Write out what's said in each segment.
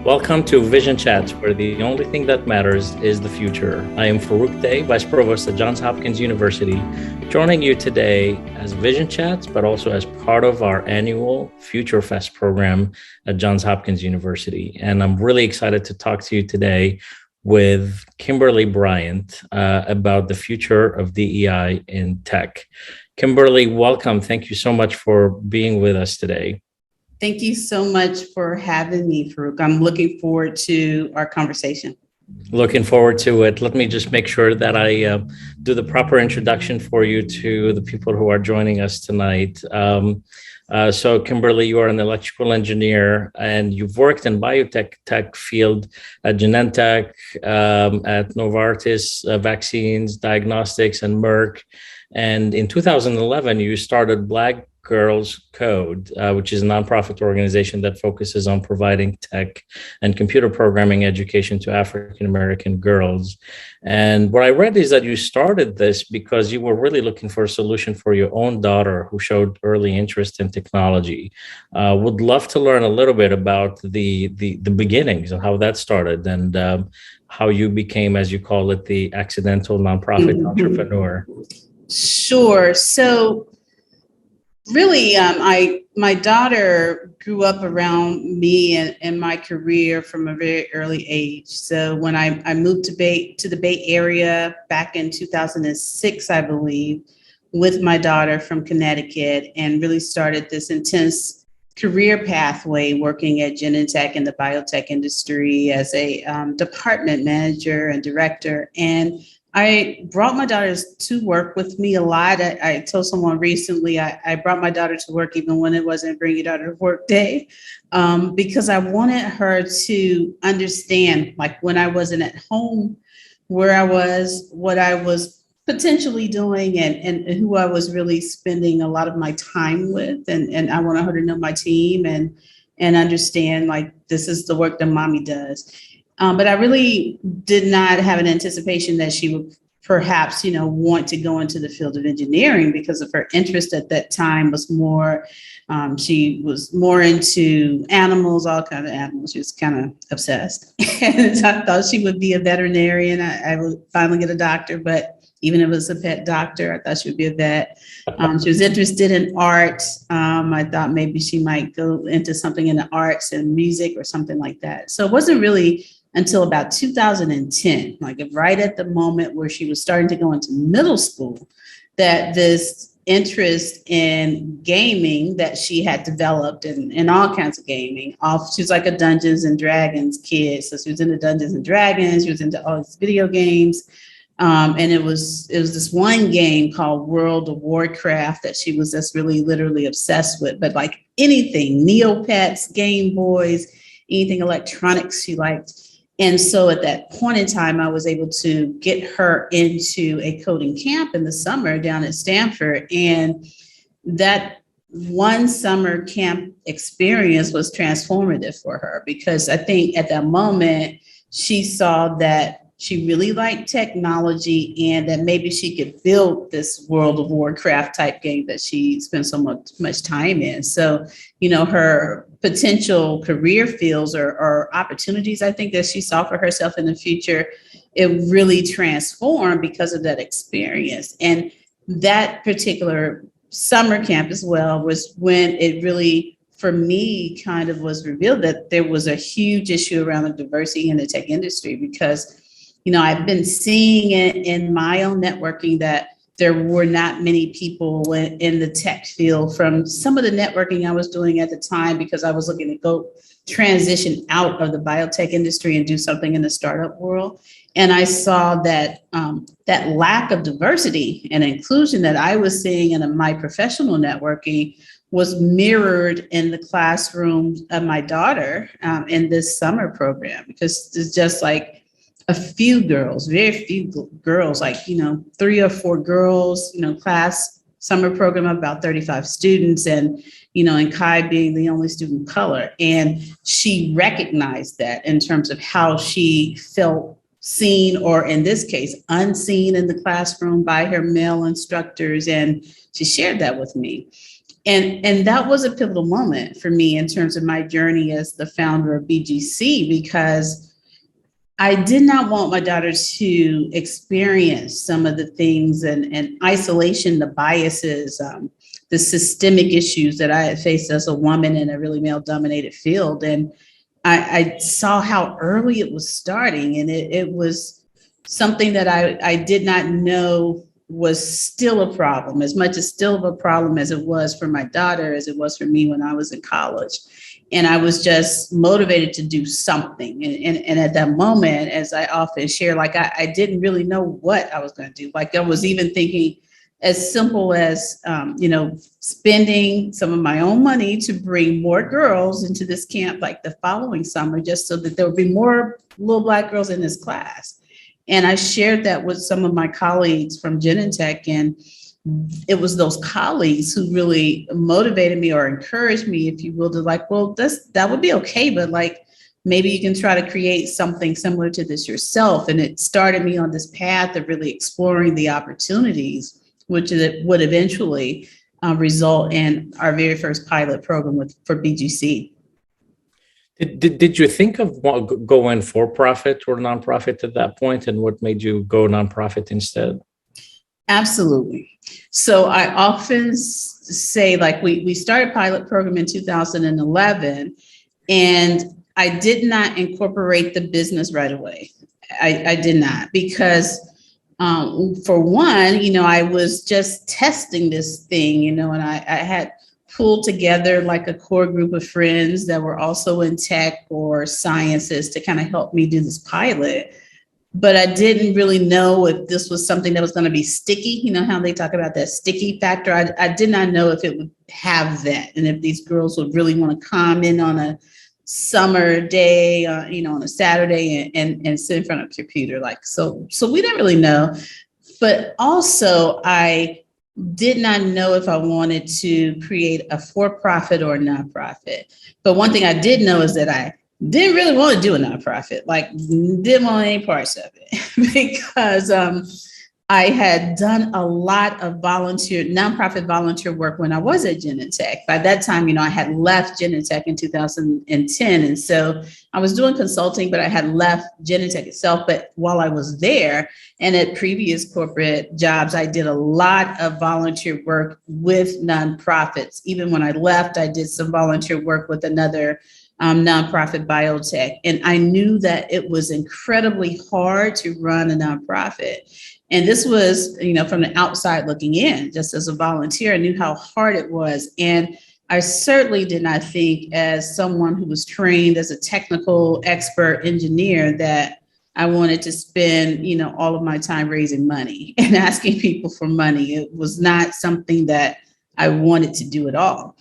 Welcome to Vision Chats, where the only thing that matters is the future. I am Farouk Day, Vice Provost at Johns Hopkins University, joining you today as Vision Chats, but also as part of our annual Future Fest program at Johns Hopkins University. And I'm really excited to talk to you today with Kimberly Bryant about the future of DEI in tech. Kimberly, welcome. Thank you so much for being with us today. Thank you so much for having me, Farouk. I'm looking forward to our conversation. Looking forward to it. Let me just make sure that I do the proper introduction for you to the people who are joining us tonight. So Kimberly, you are an electrical engineer and you've worked in biotech field at Genentech, at Novartis Vaccines, Diagnostics, and Merck. And in 2011, you started Black Girls Code, which is a nonprofit organization that focuses on providing tech and computer programming education to African-American girls. And what I read is that you started this because you were really looking for a solution for your own daughter who showed early interest in technology. Would love to learn a little bit about the beginnings and how that started and how you became, as you call it, the accidental nonprofit entrepreneur. Sure. So really, my daughter grew up around me and my career from a very early age. So when I moved to the Bay Area back in 2006, I believe, with my daughter from Connecticut, and really started this intense career pathway working at Genentech in the biotech industry as a department manager and director. And I brought my daughters to work with me a lot. I told someone recently, I brought my daughter to work even when it wasn't Bring Your Daughter to Work Day, because I wanted her to understand, like when I wasn't at home, where I was, what I was potentially doing, and who I was really spending a lot of my time with. And I wanted her to know my team and understand, like, this is the work that mommy does. But I really did not have an anticipation that she would perhaps, want to go into the field of engineering because of her interest at that time was more, she was more into animals, all kinds of animals. She was kind of obsessed. And I thought she would be a veterinarian. I would finally get a doctor, but even if it was a pet doctor, I thought she would be a vet. She was interested in art. I thought maybe she might go into something in the arts and music or something like that. So it wasn't really until about 2010, like right at the moment where she was starting to go into middle school, that this interest in gaming that she had developed in all kinds of gaming. She was like a Dungeons and Dragons kid. So she was into Dungeons and Dragons. She was into all these video games. And it was this one game called World of Warcraft that she was just really literally obsessed with. But like anything, Neopets, Game Boys, anything electronics she liked. And so at that point in time, I was able to get her into a coding camp in the summer down at Stanford. And that one summer camp experience was transformative for her, because I think at that moment, she saw that she really liked technology and that maybe she could build this World of Warcraft type game that she spent so much time in. So, her potential career fields or opportunities, I think, that she saw for herself in the future, it really transformed because of that experience. And that particular summer camp as well was when it really, for me, kind of was revealed that there was a huge issue around the diversity in the tech industry, because I've been seeing it in my own networking that there were not many people in the tech field from some of the networking I was doing at the time, because I was looking to go transition out of the biotech industry and do something in the startup world. And I saw that that lack of diversity and inclusion that I was seeing in my professional networking was mirrored in the classroom of my daughter in this summer program, because it's just like a few girls, very few girls, like, 3 or 4 girls, class summer program of about 35 students, and, and Kai being the only student of color. And she recognized that in terms of how she felt seen, or in this case, unseen in the classroom by her male instructors. And she shared that with me. And that was a pivotal moment for me in terms of my journey as the founder of BGC, because I did not want my daughter to experience some of the things and isolation, the biases, the systemic issues that I had faced as a woman in a really male dominated field. And I saw how early it was starting, and it was something that I did not know was still a problem, as much as still of a problem as it was for my daughter, as it was for me when I was in college. And I was just motivated to do something. And at that moment, as I often share, like I didn't really know what I was going to do. Like I was even thinking as simple as, spending some of my own money to bring more girls into this camp, like the following summer, just so that there would be more little Black girls in this class. And I shared that with some of my colleagues from Genentech, and it was those colleagues who really motivated me or encouraged me, if you will, to like, well, that would be okay, but like maybe you can try to create something similar to this yourself. And it started me on this path of really exploring the opportunities, which would eventually result in our very first pilot program for BGC. Did you think of going for profit or nonprofit at that point, and what made you go nonprofit instead? Absolutely. So I often say, like, we started pilot program in 2011, and I did not incorporate the business right away. I did not, because for one, I was just testing this thing, and I had pulled together like a core group of friends that were also in tech or sciences to kind of help me do this pilot. But I didn't really know if this was something that was going to be sticky. You know how they talk about that sticky factor? I did not know if it would have that, and if these girls would really want to come in on a summer day, on a Saturday and sit in front of a computer. So we didn't really know. But also, I did not know if I wanted to create a for-profit or a nonprofit. But one thing I did know is that I didn't really want to do a nonprofit, didn't want any parts of it because I had done a lot of nonprofit volunteer work when I was at Genentech. By that time, I had left Genentech in 2010. And so I was doing consulting, but I had left Genentech itself. But while I was there and at previous corporate jobs, I did a lot of volunteer work with nonprofits. Even when I left, I did some volunteer work with another nonprofit biotech. And I knew that it was incredibly hard to run a nonprofit. And this was, from the outside looking in, just as a volunteer, I knew how hard it was. And I certainly did not think, as someone who was trained as a technical expert engineer, that I wanted to spend, all of my time raising money and asking people for money. It was not something that I wanted to do at all.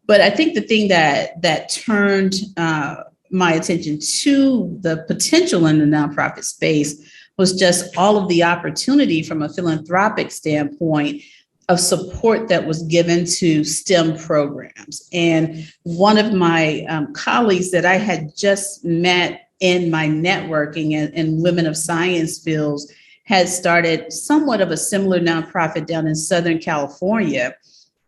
But I think the thing that turned my attention to the potential in the nonprofit space was just all of the opportunity from a philanthropic standpoint of support that was given to STEM programs. And one of my colleagues that I had just met in my networking and women of science fields had started somewhat of a similar nonprofit down in Southern California.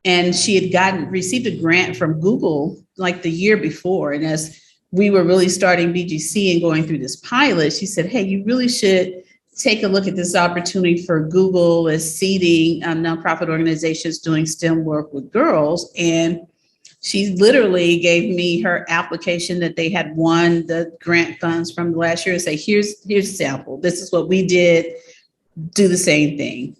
And she had received a grant from Google like the year before. And as we were really starting BGC and going through this pilot, she said, hey, you really should take a look at this opportunity for Google as seeding nonprofit organizations doing STEM work with girls. And she literally gave me her application that they had won the grant funds from last year and say, here's a sample. This is what we did. Do the same thing.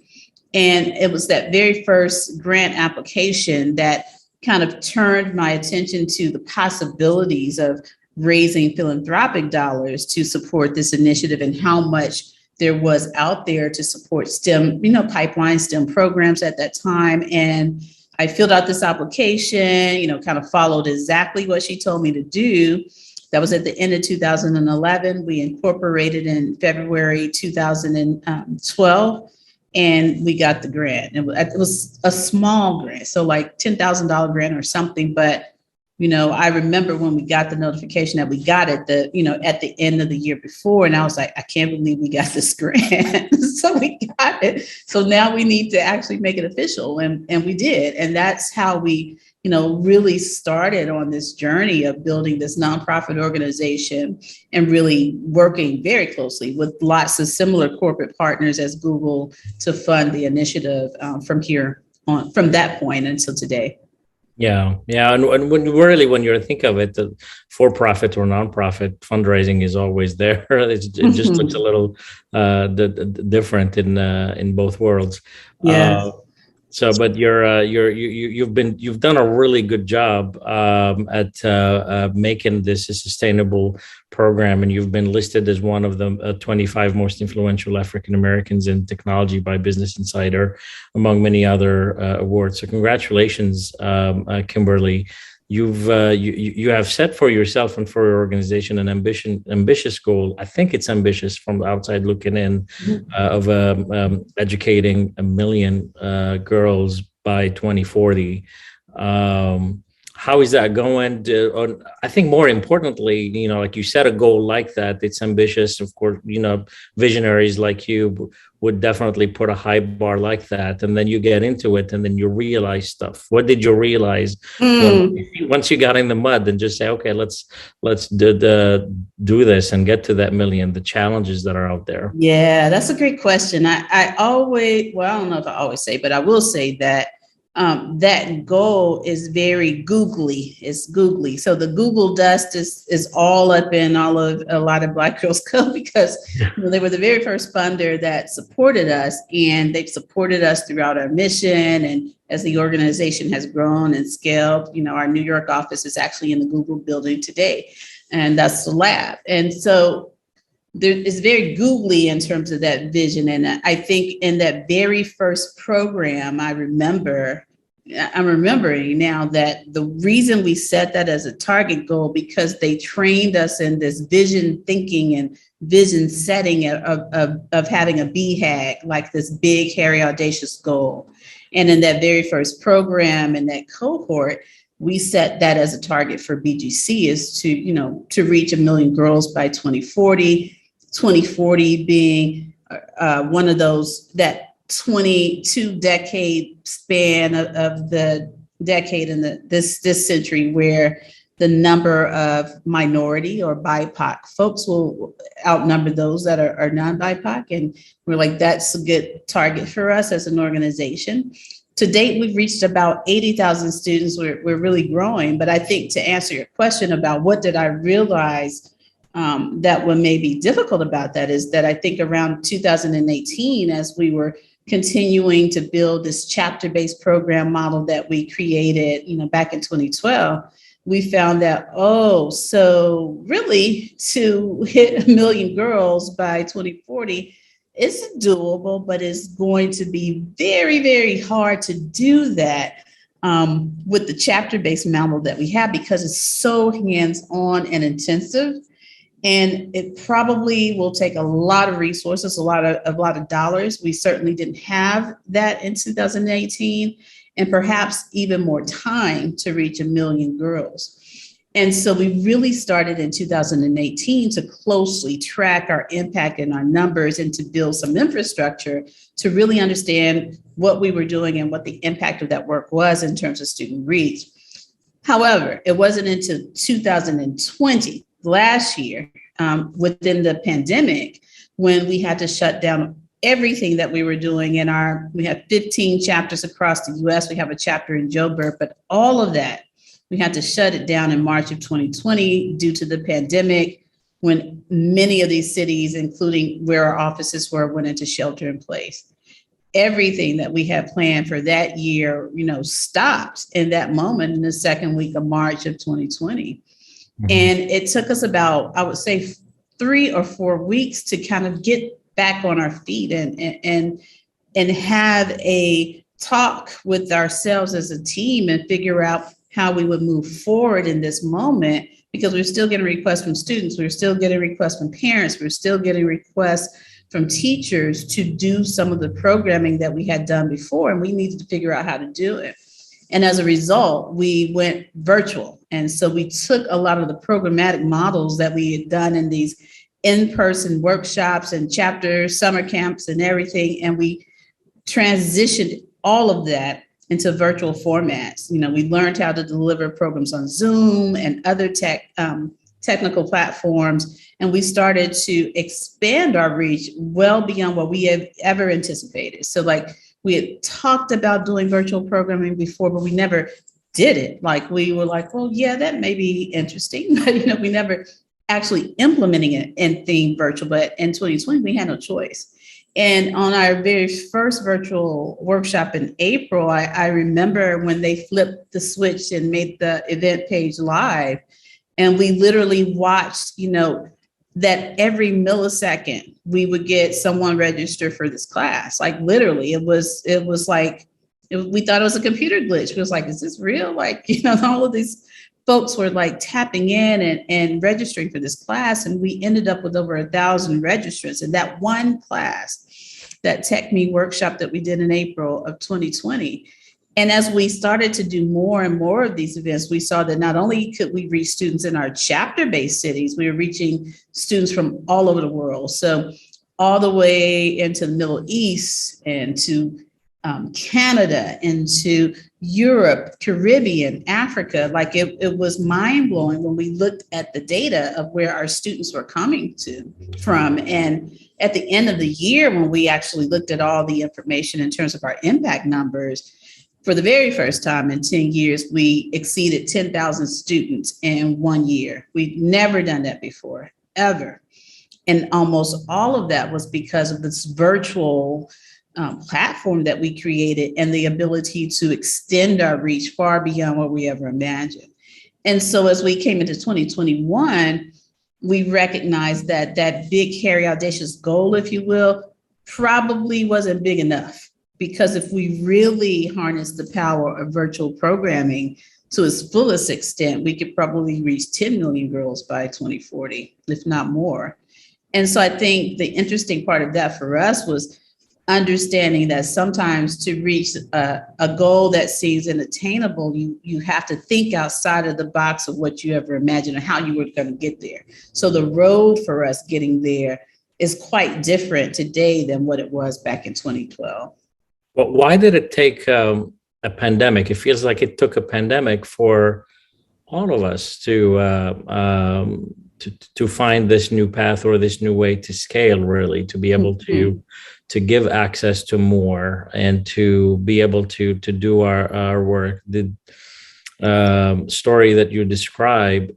And it was that very first grant application that kind of turned my attention to the possibilities of raising philanthropic dollars to support this initiative and how much there was out there to support STEM, pipeline STEM programs at that time. And I filled out this application, kind of followed exactly what she told me to do. That was at the end of 2011. We incorporated in February 2012. And we got the grant. It was a small grant, so like $10,000 grant or something, but I remember when we got the notification that we got it, at the end of the year before, and I was like, I can't believe we got this grant. So we got it. So now we need to actually make it official, and we did, and that's how we, really started on this journey of building this nonprofit organization and really working very closely with lots of similar corporate partners as Google to fund the initiative from that point until today. Yeah, yeah, and when you think of it, the for-profit or non-profit fundraising is always there. It just looks a little different in both worlds. Yes. But you've done a really good job at making this a sustainable program, and you've been listed as one of the 25 most influential African Americans in technology by Business Insider, among many other awards. So congratulations, Kimberly. You have set for yourself and for your organization an ambitious goal. I think it's ambitious from the outside looking in, of educating 1 million girls by 2040. How is that going? I think more importantly, like you set a goal like that, it's ambitious. Of course, visionaries like you would definitely put a high bar like that. And then you get into it and then you realize stuff. What did you realize once you got in the mud and just say, okay, let's do this and get to that million, the challenges that are out there? Yeah, that's a great question. I always, well, I don't know if I always say, but I will say that that goal is very googly. It's googly. So the Google dust is all up in a lot of Black Girls Code because they were the very first funder that supported us, and they've supported us throughout our mission. And as the organization has grown and scaled, our New York office is actually in the Google building today, and that's the lab. And so it's very googly in terms of that vision. And I think in that very first program, I'm remembering now that the reason we set that as a target goal, because they trained us in this vision thinking and vision setting of having a BHAG, like this big, hairy, audacious goal. And in that very first program, in that cohort, we set that as a target for BGC is to reach 1 million girls by 2040. 2040 being one of those, that 22 decade span of the decade in this century where the number of minority or BIPOC folks will outnumber those that are non-BIPOC. And we're like, that's a good target for us as an organization. To date, we've reached about 80,000 students. We're really growing. But I think to answer your question about what did I realize that what may be difficult about that is that I think around 2018, as we were continuing to build this chapter-based program model that we created, back in 2012, we found that, so really to hit 1 million girls by 2040, it's doable, but it's going to be very, very hard to do that with the chapter-based model that we have because it's so hands-on and intensive. And it probably will take a lot of resources, a lot of dollars. We certainly didn't have that in 2018, and perhaps even more time to reach 1 million girls. And so we really started in 2018 to closely track our impact and our numbers and to build some infrastructure to really understand what we were doing and what the impact of that work was in terms of student reach. However, it wasn't until 2020, last year, within the pandemic, when we had to shut down everything that we were doing we have 15 chapters across the US. We have a chapter in Joburg, but all of that, we had to shut it down in March of 2020 due to the pandemic, when many of these cities, including where our offices were, went into shelter in place. Everything that we had planned for that year, stopped in that moment in the second week of March of 2020. And it took us about, I would say, 3 or 4 weeks to kind of get back on our feet and have a talk with ourselves as a team and figure out how we would move forward in this moment, because we're still getting requests from students. We're still getting requests from parents. We're still getting requests from teachers to do some of the programming that we had done before, and we needed to figure out how to do it. And as a result, we went virtual. And so we took a lot of the programmatic models that we had done in these in-person workshops and chapters, summer camps and everything, and we transitioned all of that into virtual formats. We learned how to deliver programs on Zoom and other technical platforms, and we started to expand our reach well beyond what we have ever anticipated. So like we had talked about doing virtual programming before, but we never did it. Like we were like, well, yeah, that may be interesting, but we never actually implementing it in theme virtual. But in 2020, we had no choice. And on our very first virtual workshop in April, I remember when they flipped the switch and made the event page live. And we literally watched, that every millisecond we would get someone register for this class. Like literally, it was like, we thought it was a computer glitch. It was like, is this real? Like, all of these folks were like tapping in and registering for this class. And we ended up with over 1,000 registrants in that one class, that Tech Me workshop that we did in April of 2020. And as we started to do more and more of these events, we saw that not only could we reach students in our chapter-based cities, we were reaching students from all over the world. So all the way into the Middle East and to Canada, into Europe, Caribbean, Africa. Like it was mind blowing when we looked at the data of where our students were coming from. And at the end of the year, when we actually looked at all the information in terms of our impact numbers, for the very first time in 10 years, we exceeded 10,000 students in 1 year. We'd never done that before, ever. And almost all of that was because of this virtual platform that we created and the ability to extend our reach far beyond what we ever imagined. And so as we came into 2021, we recognized that that big, hairy, audacious goal, if you will, probably wasn't big enough. Because if we really harness the power of virtual programming to its fullest extent, we could probably reach 10 million girls by 2040, if not more. And so I think the interesting part of that for us was understanding that sometimes to reach a goal that seems unattainable, you have to think outside of the box of what you ever imagined and how you were going to get there. So the road for us getting there is quite different today than what it was back in 2012. But why did it take a pandemic? It feels like it took a pandemic for all of us to find this new path or this new way to scale, really, to be able to give access to more and to be able to do our work. The story that you describe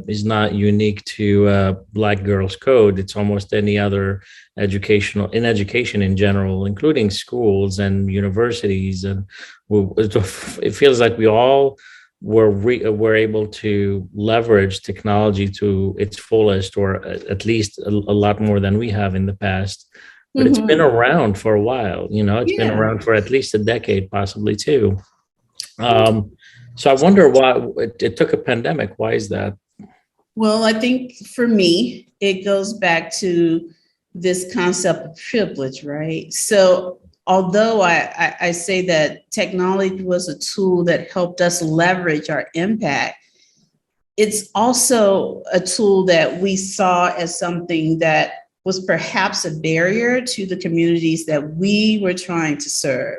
is not unique to Black Girls Code. It's almost any other education in general, including schools and universities. And it feels like we all were able to leverage technology to its fullest, or at least a lot more than we have in the past. But it's been around for a while, it's been around for at least a decade, possibly two. So I wonder why it took a pandemic. Why is that? Well, I think for me, it goes back to this concept of privilege, right? So although I say that technology was a tool that helped us leverage our impact, it's also a tool that we saw as something that was perhaps a barrier to the communities that we were trying to serve.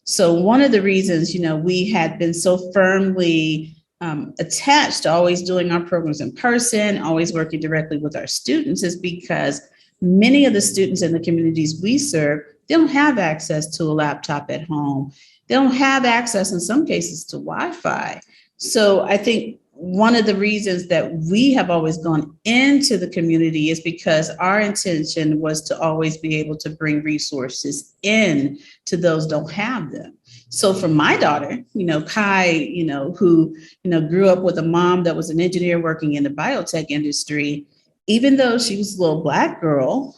So one of the reasons, we had been so firmly attached to always doing our programs in person, always working directly with our students, is because many of the students in the communities we serve, they don't have access to a laptop at home. They don't have access in some cases to Wi-Fi. So I think one of the reasons that we have always gone into the community is because our intention was to always be able to bring resources in to those who don't have them. So for my daughter, Kai, who, grew up with a mom that was an engineer working in the biotech industry, even though she was a little Black girl,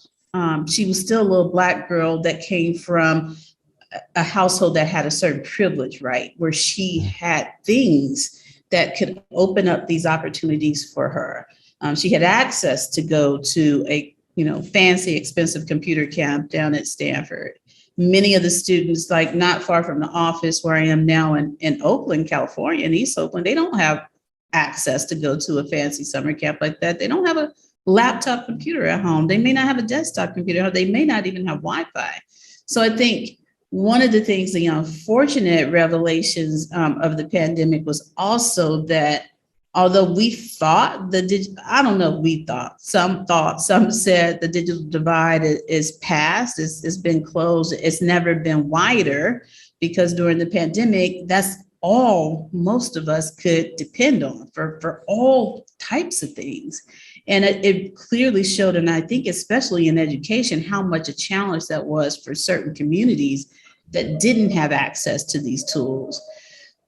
she was still a little Black girl that came from a household that had a certain privilege, right? Where she had things that could open up these opportunities for her. She had access to go to a, fancy, expensive computer camp down at Stanford. many of the students, like not far from the office where I am now in Oakland, California, in East Oakland, they don't have access to go to a fancy summer camp like that. They don't have a laptop computer at home. They may not have a desktop computer, or they may not even have Wi-Fi. So I think one of the things, the unfortunate revelations of the pandemic was also that although we thought I don't know if we thought, some said the digital divide is past, it's been closed, it's never been wider, because during the pandemic, that's all most of us could depend on for all types of things. And it clearly showed, and I think especially in education, how much a challenge that was for certain communities that didn't have access to these tools.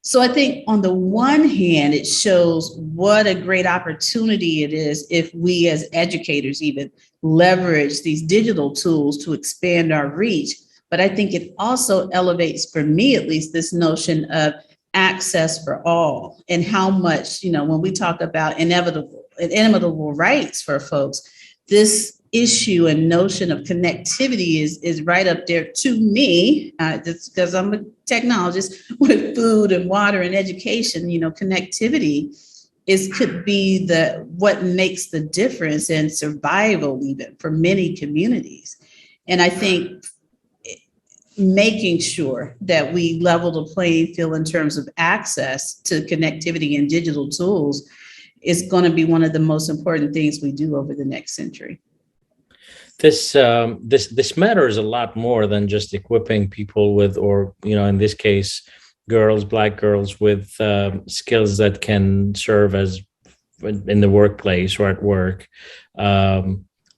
So I think on the one hand, it shows what a great opportunity it is if we as educators even leverage these digital tools to expand our reach. But I think it also elevates, for me at least, this notion of access for all, and how much, when we talk about inevitable rights for folks, this issue and notion of connectivity is right up there to me, just because I'm a technologist with food and water and education. Connectivity could be what makes the difference in survival even for many communities. And I think making sure that we level the playing field in terms of access to connectivity and digital tools is going to be one of the most important things we do over the next century. This matters a lot more than just equipping people with, or in this case, Black girls with skills that can serve as in the workplace or at work.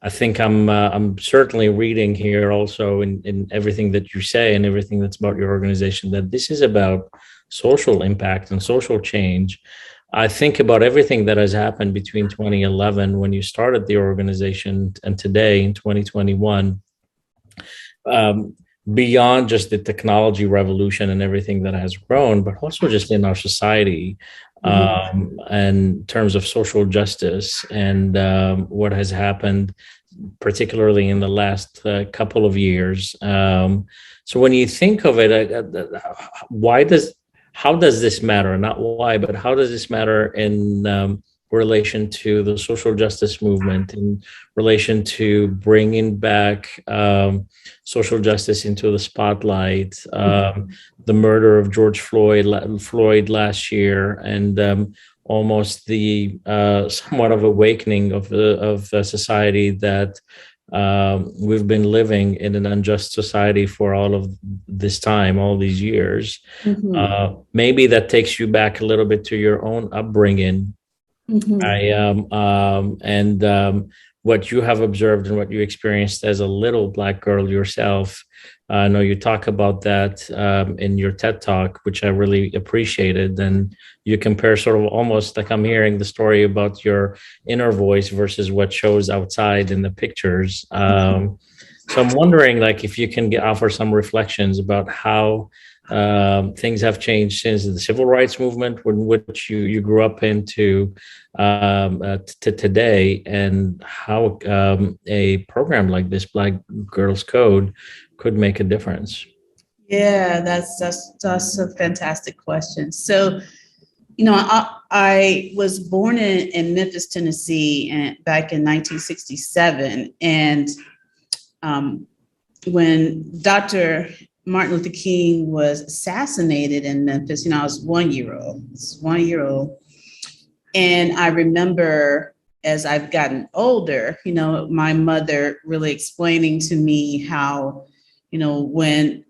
I think I'm certainly reading here also in everything that you say and everything that's about your organization, that this is about social impact and social change. I think about everything that has happened between 2011, when you started the organization, and today in 2021, beyond just the technology revolution and everything that has grown, but also just in our society, and in terms of social justice and what has happened, particularly in the last couple of years. So when you think of it, how does this matter? Not why, but how does this matter in relation to the social justice movement, in relation to bringing back social justice into the spotlight, the murder of George Floyd last year, and almost the somewhat of awakening of a society that we've been living in an unjust society for all of this time, all these years. Maybe that takes you back a little bit to your own upbringing. And what you have observed and what you experienced as a little Black girl yourself. I know you talk about that in your TED Talk, which I really appreciated. And you compare sort of almost like I'm hearing the story about your inner voice versus what shows outside in the pictures. So I'm wondering, like, if you can offer some reflections about how things have changed since the civil rights movement, in which you grew up into, to today, and how a program like this, Black Girls Code, could make a difference. Yeah, that's a fantastic question. So, I was born in Memphis, Tennessee, back in 1967, and when Dr. Martin Luther King was assassinated in Memphis, I was 1 year old. And I remember, as I've gotten older, my mother really explaining to me how, when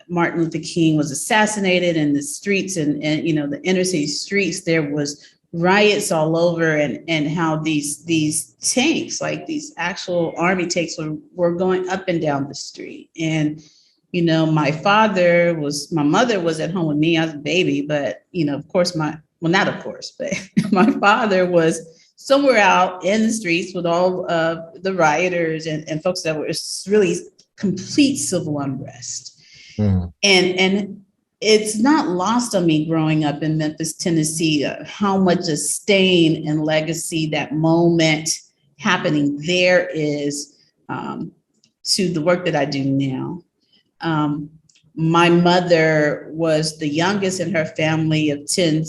Martin Luther King was assassinated in the streets and the inner city streets, there was riots all over, and how these tanks, like these actual army tanks, were going up and down the street. And my mother was at home with me. I was a baby, but of course not of course, but my father was somewhere out in the streets with all of the rioters and folks that were really complete civil unrest. And it's not lost on me growing up in Memphis, Tennessee, how much a stain and legacy that moment happening there is to the work that I do now. My mother was the youngest in her family of 10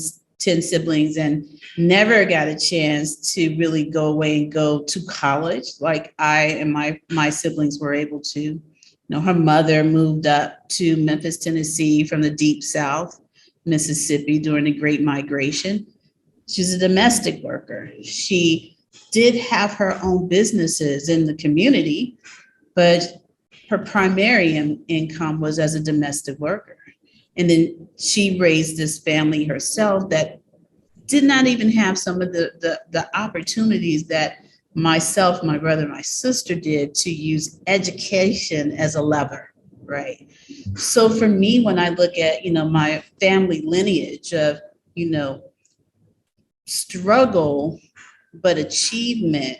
siblings and never got a chance to really go away and go to college like I and my siblings were able to. You know, her mother moved up to Memphis, Tennessee from the deep South, Mississippi during the Great Migration. She's a domestic worker. She did have her own businesses in the community, but her primary income was as a domestic worker. And then she raised this family herself that did not even have some of the opportunities that myself, my brother, my sister did to use education as a lever, right? So for me, when I look at, my family lineage of, struggle, but achievement,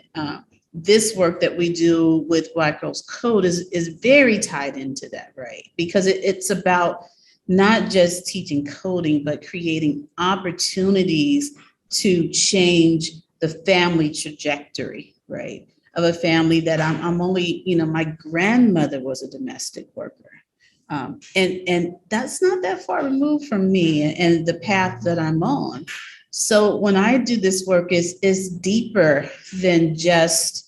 this work that we do with Black Girls Code is very tied into that, right? Because it's about not just teaching coding, but creating opportunities to change the family trajectory, right? Of a family that I'm only, my grandmother was a domestic worker. And that's not that far removed from me and the path that I'm on. So when I do this work is deeper than just,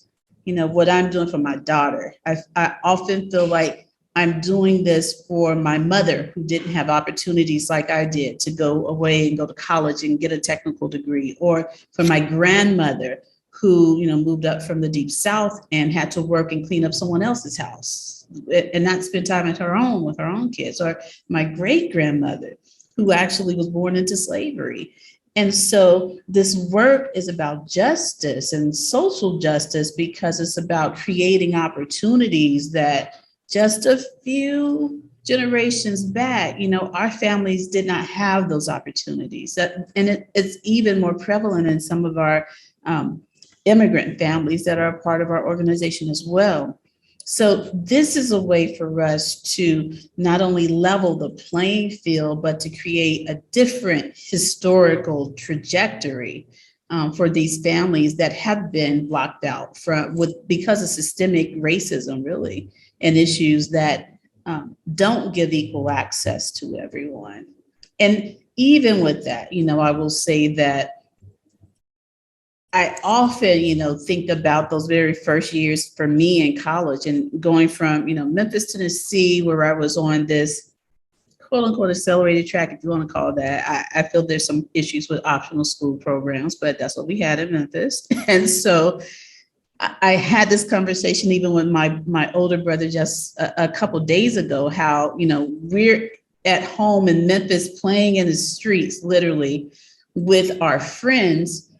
what I'm doing for my daughter. I often feel like I'm doing this for my mother who didn't have opportunities like I did to go away and go to college and get a technical degree, or for my grandmother who, moved up from the deep South and had to work and clean up someone else's house and not spend time with her own kids, or my great grandmother who actually was born into slavery. And so this work is about justice and social justice because it's about creating opportunities that just a few generations back, our families did not have those opportunities. It's even more prevalent in some of our immigrant families that are a part of our organization as well. So this is a way for us to not only level the playing field, but to create a different historical trajectory for these families that have been blocked out because of systemic racism, really, and issues that don't give equal access to everyone. And even with that, I will say that I often, think about those very first years for me in college and going from, Memphis, Tennessee, where I was on this quote unquote accelerated track, if you want to call it that. I feel there's some issues with optional school programs, but that's what we had in Memphis. And so I had this conversation even with my older brother just a couple of days ago, how, we're at home in Memphis playing in the streets, literally with our friends.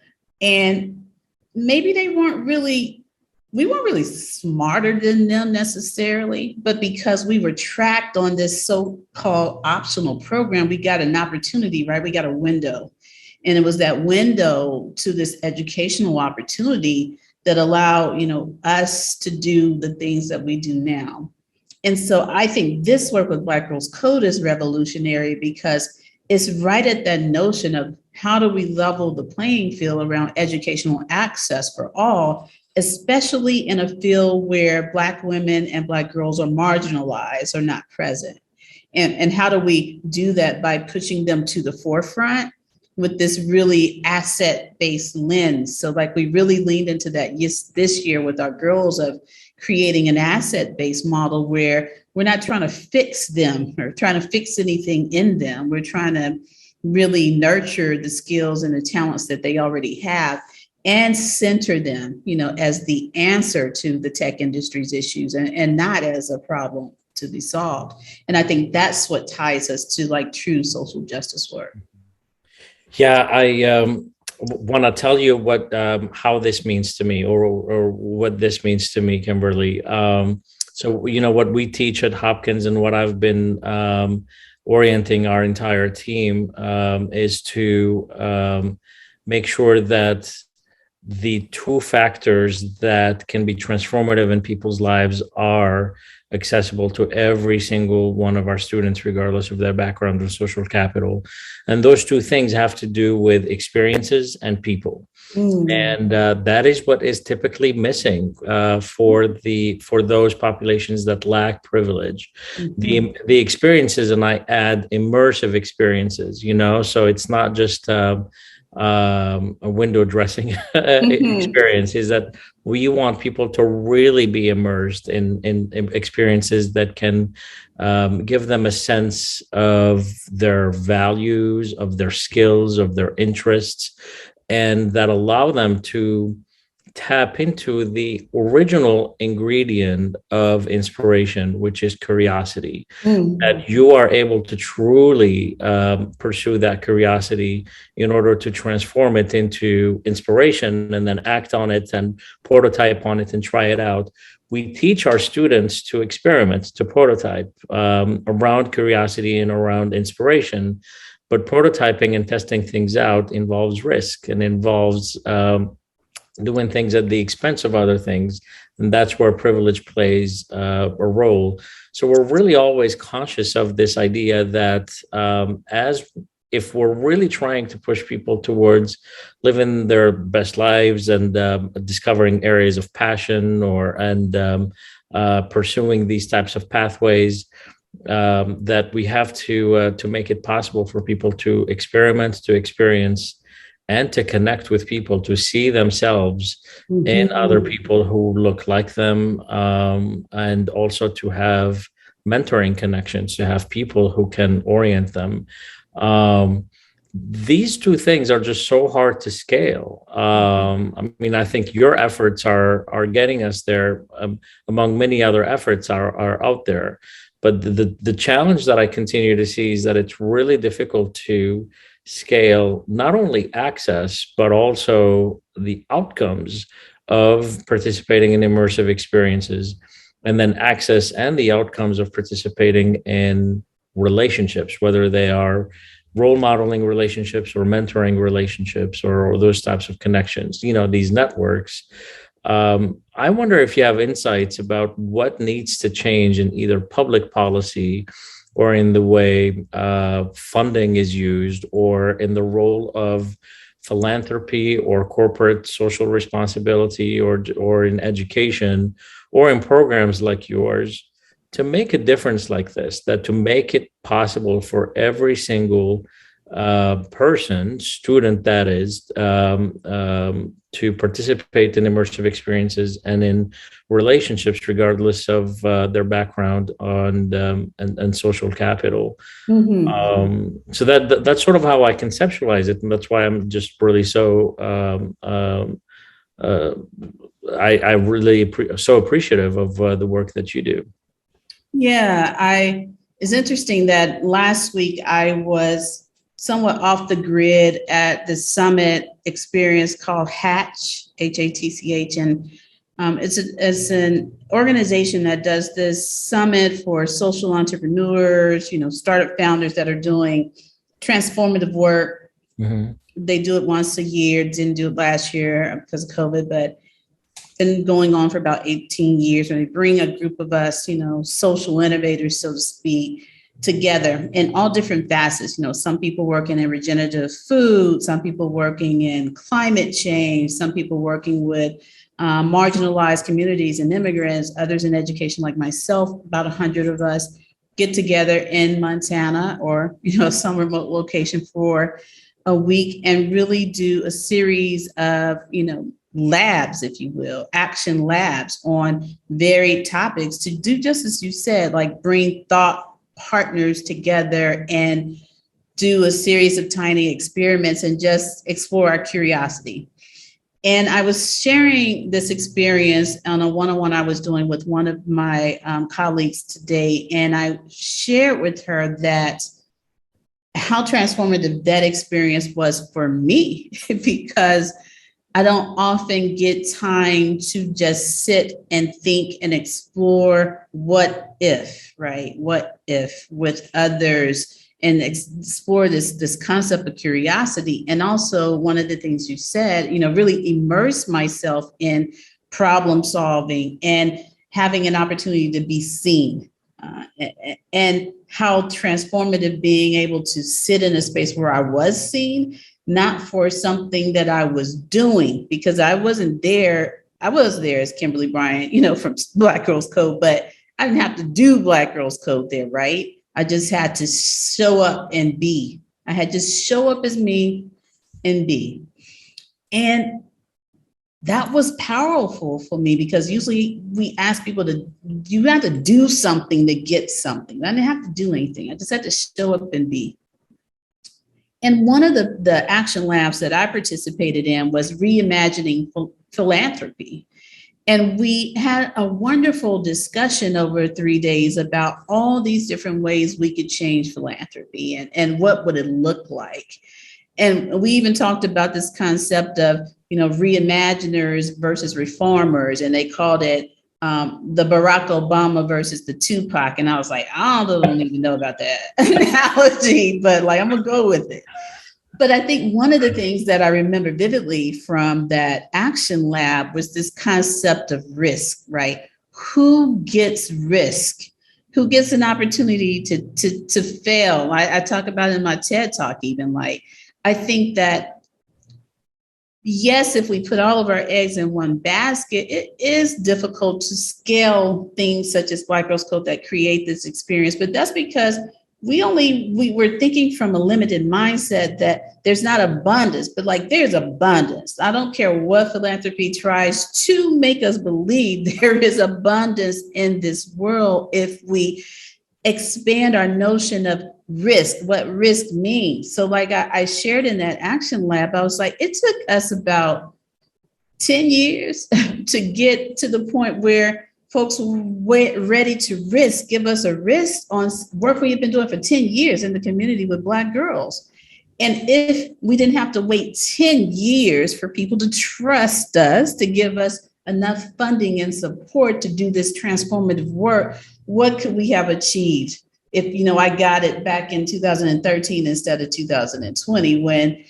And maybe we weren't really smarter than them necessarily, but because we were tracked on this so-called optional program, we got an opportunity, right? We got a window. And it was that window to this educational opportunity that allowed, us to do the things that we do now. And so I think this work with Black Girls Code is revolutionary because it's right at that notion of how do we level the playing field around educational access for all, especially in a field where Black women and Black girls are marginalized or not present. And how do we do that? By pushing them to the forefront with this really asset-based lens. So like we really leaned into that this year with our girls of creating an asset-based model where we're not trying to fix them or trying to fix anything in them. We're trying to really nurture the skills and the talents that they already have and center them, as the answer to the tech industry's issues and not as a problem to be solved. And I think that's what ties us to like true social justice work. Yeah, I want to tell you what how this means to me, or what this means to me, Kimberly. So what we teach at Hopkins and what I've been orienting our entire team is to make sure that the two factors that can be transformative in people's lives are accessible to every single one of our students, regardless of their background or social capital. And those two things have to do with experiences and people. And that is what is typically missing for those populations that lack privilege. The experiences, and I add immersive experiences. So it's not just a window dressing experience. Is that we want people to really be immersed in experiences that can give them a sense of their values, of their skills, of their interests, and that allow them to tap into the original ingredient of inspiration, which is curiosity. That you are able to truly pursue that curiosity in order to transform it into inspiration and then act on it and prototype on it and try it out. We teach our students to experiment, to prototype around curiosity and around inspiration. But prototyping and testing things out involves risk and involves doing things at the expense of other things. And that's where privilege plays a role. So we're really always conscious of this idea that if we're really trying to push people towards living their best lives and discovering areas of passion and pursuing these types of pathways, that we have to make it possible for people to experiment, to experience, and to connect with people, to see themselves in other people who look like them, and also to have mentoring connections, to have people who can orient them. These two things are just so hard to scale. I think your efforts are getting us there, among many other efforts are out there. But the challenge that I continue to see is that it's really difficult to scale not only access, but also the outcomes of participating in immersive experiences, and then access and the outcomes of participating in relationships, whether they are role modeling relationships or mentoring relationships or those types of connections, these networks. I wonder if you have insights about what needs to change in either public policy or in the way funding is used, or in the role of philanthropy or corporate social responsibility, or in education, or in programs like yours, to make a difference like this, that to make it possible for every single person, student that is, to participate in immersive experiences and in relationships, regardless of their background and social capital. So that's sort of how I conceptualize it, and that's why I'm just really so I really so appreciative of the work that you do. Yeah, it's interesting that last week I was somewhat off the grid at the summit experience called Hatch, HATCH, and it's an organization that does this summit for social entrepreneurs, startup founders that are doing transformative work. They do it once a year. Didn't do it last year because of COVID, but been going on for about 18 years. And they bring a group of us, social innovators, so to speak, together in all different facets. Some people working in regenerative food, some people working in climate change, some people working with marginalized communities and immigrants, others in education like myself. About 100 of us get together in Montana or some remote location for a week and really do a series of labs, if you will, action labs on varied topics to do just as you said, like bring thought partners together and do a series of tiny experiments and just explore our curiosity. And I was sharing this experience on a one-on-one I was doing with one of my colleagues today. And I shared with her that how transformative that experience was for me, because I don't often get time to just sit and think and explore what if, right? What if with others and explore this concept of curiosity. And also one of the things you said, really immerse myself in problem solving and having an opportunity to be seen. And how transformative being able to sit in a space where I was seen, not for something that I was doing, because I wasn't there. I was there as Kimberly Bryant, from Black Girls Code, but I didn't have to do Black Girls Code there, right? I just had to show up and be. I had to show up as me and be. And that was powerful for me, because usually we ask people you have to do something to get something. I didn't have to do anything. I just had to show up and be. And one of the action labs that I participated in was reimagining philanthropy. And we had a wonderful discussion over 3 days about all these different ways we could change philanthropy and what would it look like. And we even talked about this concept of, reimaginers versus reformers, and they called it the Barack Obama versus the Tupac. And I was like, I don't even know about that analogy, but I'm gonna go with it. But I think one of the things that I remember vividly from that action lab was this concept of risk, right? Who gets risk? Who gets an opportunity to fail? I talk about it in my TED Talk, even I think that, yes, if we put all of our eggs in one basket, it is difficult to scale things such as Black Girls Code that create this experience. But that's because we were thinking from a limited mindset that there's not abundance, but there's abundance. I don't care what philanthropy tries to make us believe, there is abundance in this world if we expand our notion of risk, what risk means. So I shared in that action lab, I was like, it took us about 10 years to get to the point where folks were ready to give us a risk on work we had been doing for 10 years in the community with Black girls. And if we didn't have to wait 10 years for people to trust us, to give us enough funding and support to do this transformative work, what could we have achieved if, I got it back in 2013 instead of 2020 when,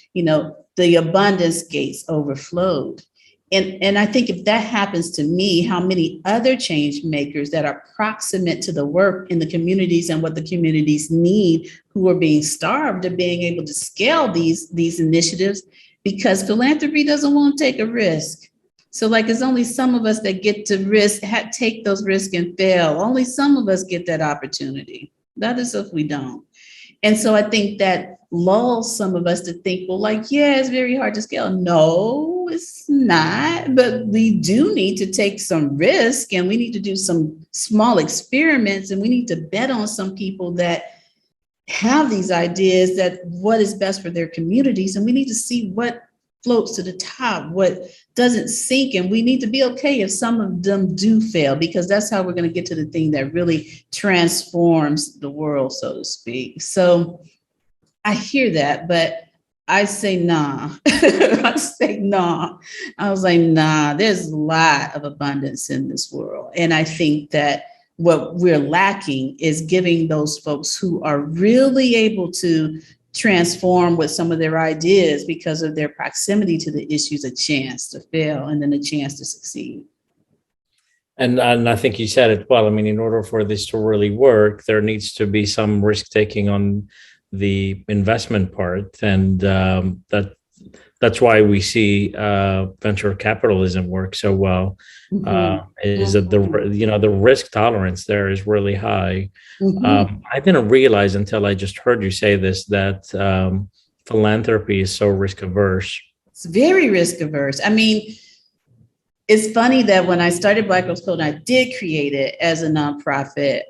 the abundance gates overflowed. And I think if that happens to me, how many other change makers that are proximate to the work in the communities and what the communities need, who are being starved, of being able to scale these initiatives, because philanthropy doesn't want to take a risk. So it's only some of us that get to take those risks and fail. Only some of us get that opportunity. That is if we don't. And so I think that lulls some of us to think, yeah, it's very hard to scale. No, it's not. But we do need to take some risk, and we need to do some small experiments, and we need to bet on some people that have these ideas that what is best for their communities. And we need to see what floats to the top, what doesn't sink. And we need to be okay if some of them do fail, because that's how we're going to get to the thing that really transforms the world, so to speak. So I hear that, but I say, nah. I say, nah. I was like, nah, there's a lot of abundance in this world. And I think that what we're lacking is giving those folks who are really able to transform with some of their ideas because of their proximity to the issues a chance to fail and then a chance to succeed. And I think you said it well. I mean, in order for this to really work, there needs to be some risk taking on the investment part, and that's why we see venture capitalism work so well. Is that the risk tolerance there is really high. I didn't realize until I just heard you say this that philanthropy is so risk averse. It's very risk averse. I mean, it's funny that when I started Black Girls Code, I did create it as a nonprofit.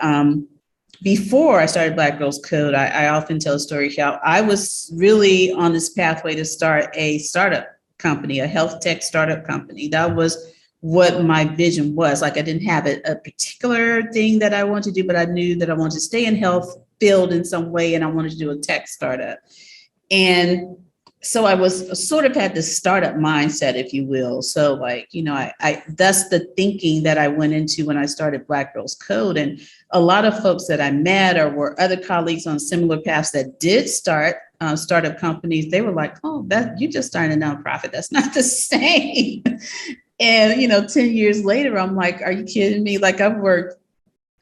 Before I started Black Girls Code, I often tell a story how I was really on this pathway to start a startup company, a health tech startup company. That was what my vision was. I didn't have a particular thing that I wanted to do, but I knew that I wanted to stay in health field in some way, and I wanted to do a tech startup. And so I was sort of had this startup mindset, if you will. So like, I that's the thinking that I went into when I started Black Girls Code. And a lot of folks that I met or were other colleagues on similar paths that did start startup companies, they were like, oh, that you just started a nonprofit. That's not the same. And, 10 years later, I'm like, are you kidding me? Like I've worked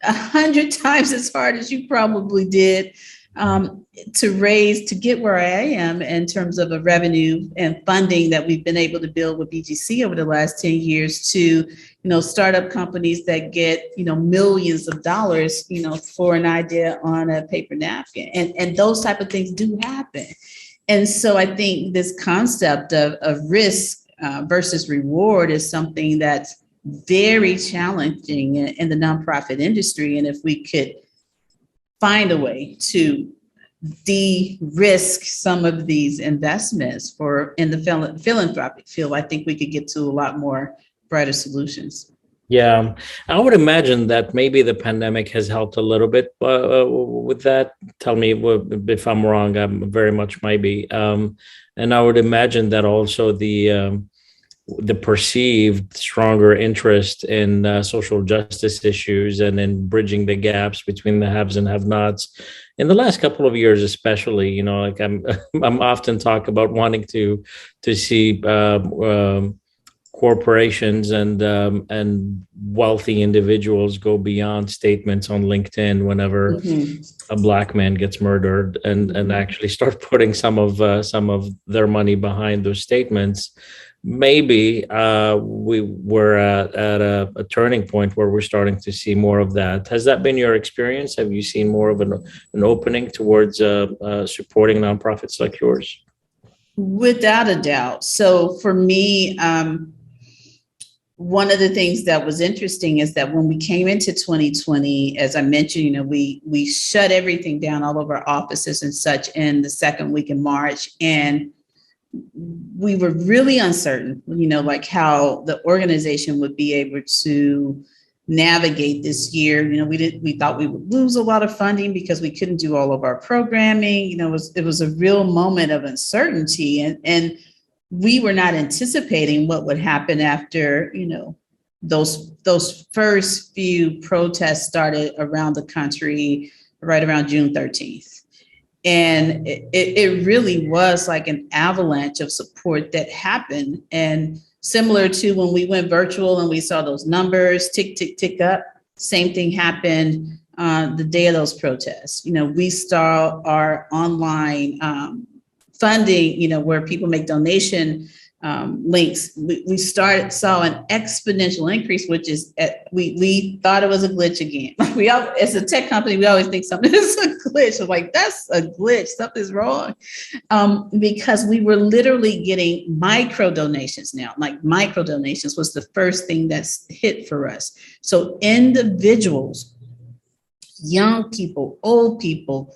100 times as hard as you probably did to get where I am in terms of a revenue and funding that we've been able to build with BGC over the last 10 years to, startup companies that get, millions of dollars, for an idea on a paper napkin. And those type of things do happen. And so I think this concept of risk versus reward is something that's very challenging in the nonprofit industry. And if we could find a way to de-risk some of these investments in the philanthropic field, I think we could get to a lot more brighter solutions. Yeah, I would imagine that maybe the pandemic has helped a little bit with that. Tell me if I'm wrong. I'm very much might be. And I would imagine that also the perceived stronger interest in social justice issues and in bridging the gaps between the haves and have-nots in the last couple of years, especially. Like I'm often talk about wanting to see corporations and wealthy individuals go beyond statements on LinkedIn whenever a Black man gets murdered, and actually start putting some of their money behind those statements. Maybe we were at a turning point where we're starting to see more of that. Has that been your experience? Have you seen more of an opening towards supporting nonprofits like yours? Without a doubt. So for me, one of the things that was interesting is that when we came into 2020, as I mentioned, we shut everything down, all of our offices and such, in the second week in March. And we were really uncertain, like how the organization would be able to navigate this year. We thought we would lose a lot of funding because we couldn't do all of our programming. It was a real moment of uncertainty, and we were not anticipating what would happen after, those first few protests started around the country right around June 13th. And it really was like an avalanche of support that happened. And similar to when we went virtual and we saw those numbers tick, tick, tick up, same thing happened the day of those protests. We saw our online funding, where people make donation links. We saw an exponential increase, which is we thought it was a glitch again. As a tech company, we always think something is a glitch. I'm like, that's a glitch, something's wrong. Because we were literally getting micro donations now. Like micro donations was the first thing that's hit for us. So individuals, young people, old people,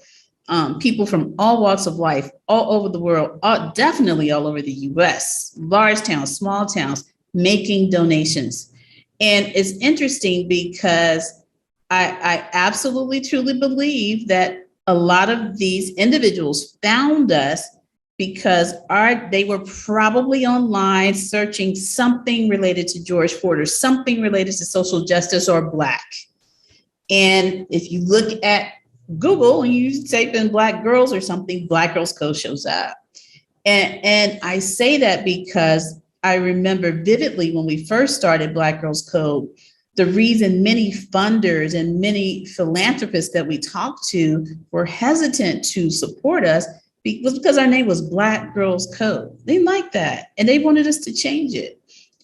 people from all walks of life, all over the world, definitely all over the US, large towns, small towns, making donations. And it's interesting because I absolutely, truly believe that a lot of these individuals found us because they were probably online searching something related to George Floyd or something related to social justice or Black. And if you look at Google and you type in Black girls or something, Black Girls Code shows up. And I say that because I remember vividly when we first started Black Girls Code, the reason many funders and many philanthropists that we talked to were hesitant to support us was because our name was Black Girls Code. They liked that and they wanted us to change it.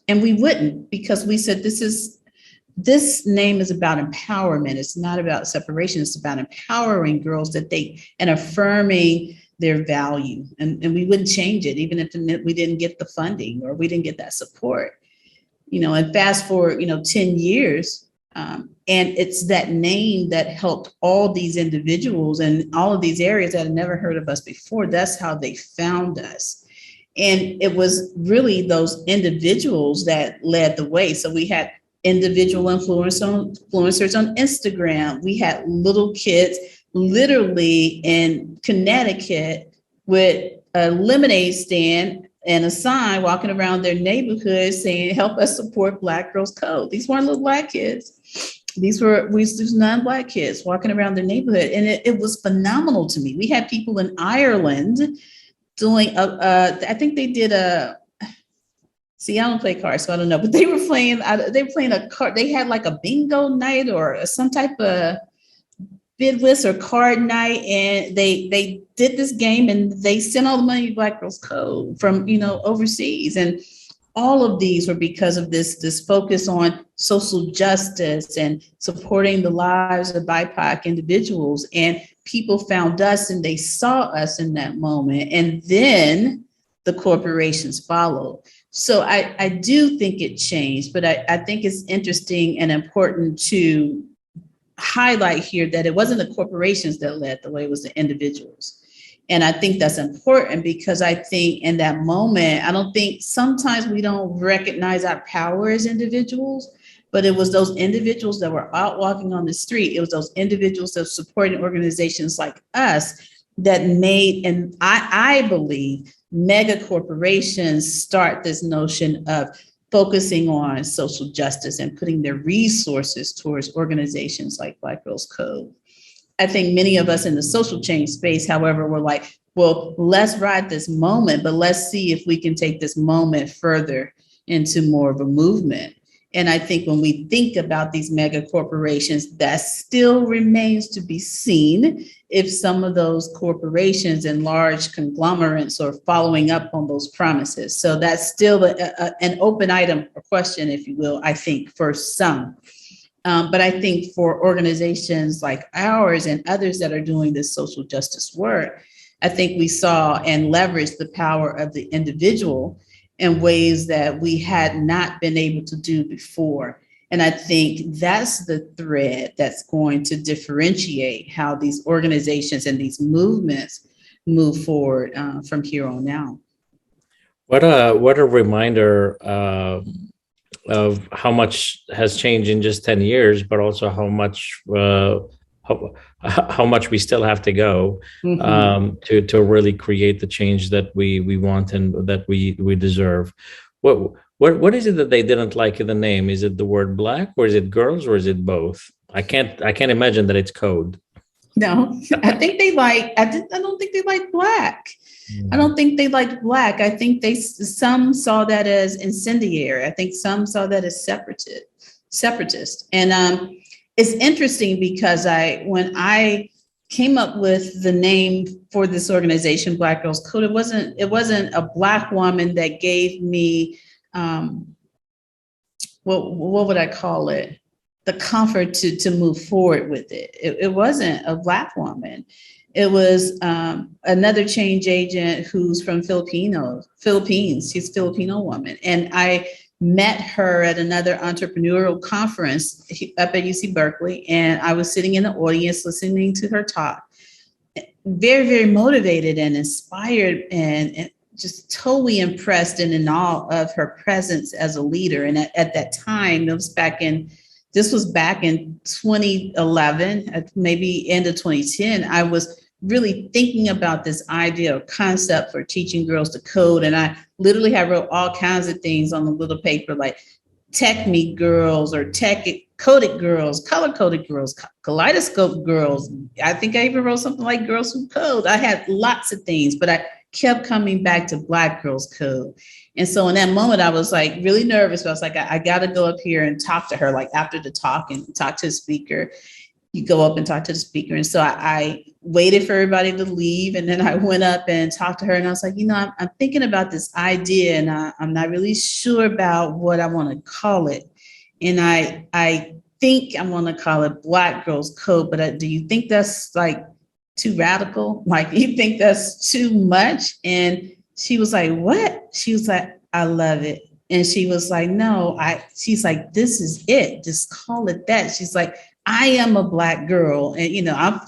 And we wouldn't, because we said this name is about empowerment. It's not about separation. It's about empowering girls and affirming their value. And we wouldn't change it, even if we didn't get the funding or we didn't get that support. And fast forward, 10 years. And it's that name that helped all these individuals and all of these areas that had never heard of us before. That's how they found us. And it was really those individuals that led the way. So we had individual influencers on Instagram. We had little kids literally in Connecticut with a lemonade stand and a sign walking around their neighborhood saying, help us support Black Girls Code. These weren't little Black kids. These non-Black kids walking around their neighborhood. And it was phenomenal to me. We had people in Ireland doing, I think they did see, I don't play cards, so I don't know, but they were playing a card. They had like a bingo night or some type of bid list or card night, and they did this game and they sent all the money to Black Girls Code from, overseas. And all of these were because of this focus on social justice and supporting the lives of BIPOC individuals. And people found us and they saw us in that moment. And then the corporations followed. So I do think it changed, but I think it's interesting and important to highlight here that it wasn't the corporations that led the way, it was the individuals. And I think that's important because I think in that moment, I don't think sometimes we don't recognize our power as individuals, but it was those individuals that were out walking on the street. It was those individuals that supported organizations like us that made, and I believe, mega corporations start this notion of focusing on social justice and putting their resources towards organizations like Black Girls Code. I think many of us in the social change space, however, were like, well, let's ride this moment, but let's see if we can take this moment further into more of a movement. And I think when we think about these mega corporations, that still remains to be seen if some of those corporations and large conglomerates are following up on those promises. So that's still an open item or question, if you will, I think, for some. But I think for organizations like ours and others that are doing this social justice work, I think we saw and leveraged the power of the individual in ways that we had not been able to do before. And I think that's the thread that's going to differentiate how these organizations and these movements move forward from here on out. What a reminder of how much has changed in just 10 years, but also how much we still have to go to really create the change that we want and that we deserve. What is it that they didn't like in the name? Is it the word Black, or is it girls, or is it both? I can't imagine that it's code. No, I think they like. I don't think they like Black. I don't think they liked Black. I think some saw that as incendiary. I think some saw that as separatist. And it's interesting because when I came up with the name for this organization, Black Girls Code, it wasn't a Black woman that gave me what would I call it? The comfort to move forward with it. It wasn't a Black woman. It was another change agent who's from Philippines. She's a Filipino woman. And I met her at another entrepreneurial conference up at UC Berkeley. And I was sitting in the audience listening to her talk. Very, very motivated and inspired and just totally impressed and in awe of her presence as a leader. And at that time, this was back in 2011, maybe end of 2010, I was really thinking about this idea or concept for teaching girls to code. And I literally had wrote all kinds of things on the little paper, like tech me girls or tech coded girls, color coded girls, kaleidoscope girls. I think I even wrote something like girls who code. I had lots of things, but I kept coming back to Black Girls Code. And so in that moment, I was like really nervous, but I was like, I got to go up here and talk to her, like after the talk and talk to the speaker. You go up and talk to the speaker. And so I waited for everybody to leave. And then I went up and talked to her. And I was like, I'm thinking about this idea and I'm not really sure about what I want to call it. And I think I want to call it Black Girls Code. But do you think that's like too radical? Like, you think that's too much? And she was like, what? She was like, I love it. And she was like, no, she's like, this is it. Just call it that. She's like, I am a Black girl. And,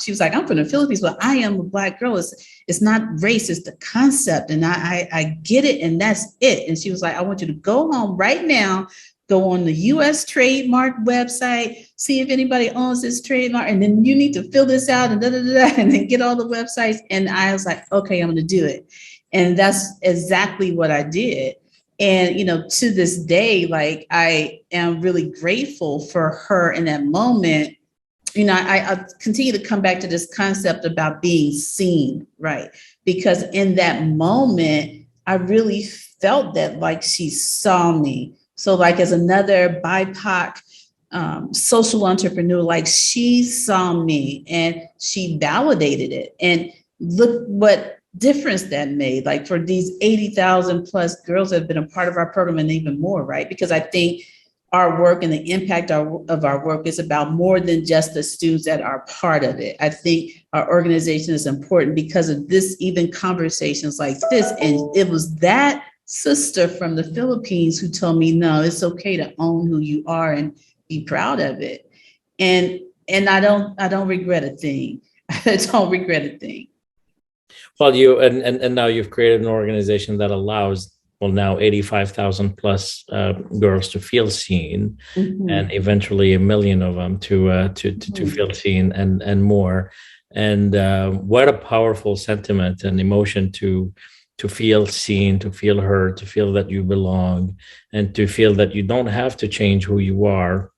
she was like, I'm from the Philippines, but I am a Black girl. It's not race, it's the concept. And I get it. And that's it. And she was like, I want you to go home right now, go on the US trademark website, see if anybody owns this trademark. And then you need to fill this out and and then get all the websites. And I was like, okay, I'm going to do it. And that's exactly what I did. And, to this day, like, I am really grateful for her in that moment. I continue to come back to this concept about being seen, right? Because in that moment, I really felt that, like, she saw me. So, like, as another BIPOC social entrepreneur, like, she saw me and she validated it. And look what difference that made, like, for these 80,000 plus girls that have been a part of our program, and even more, right? Because I think our work and the impact of our work is about more than just the students that are part of it. I think our organization is important because of this, even conversations like this. And it was that sister from the Philippines who told me, no, it's okay to own who you are and be proud of it. And I don't regret a thing. I don't regret a thing. Well, you and now you've created an organization that allows, well, now 85,000 plus girls to feel seen, Mhm. and eventually a million of them to feel seen and more. And what a powerful sentiment and emotion to feel seen, to feel heard, to feel that you belong, and to feel that you don't have to change who you are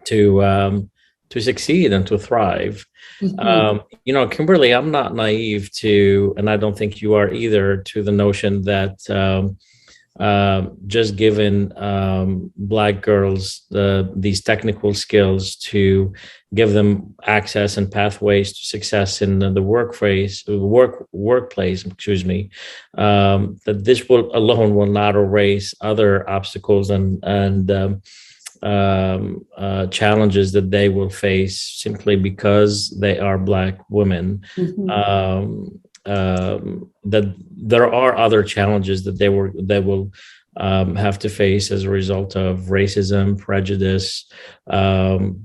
to succeed and to thrive. Mhm. Kimberly, I'm not naive to, and I don't think you are either, to the notion that just given Black girls these technical skills, to give them access and pathways to success in the workplace, excuse me, that this will alone will not erase other obstacles and challenges that they will face simply because they are Black women. Mhm. That there are other challenges that they will have to face as a result of racism, prejudice,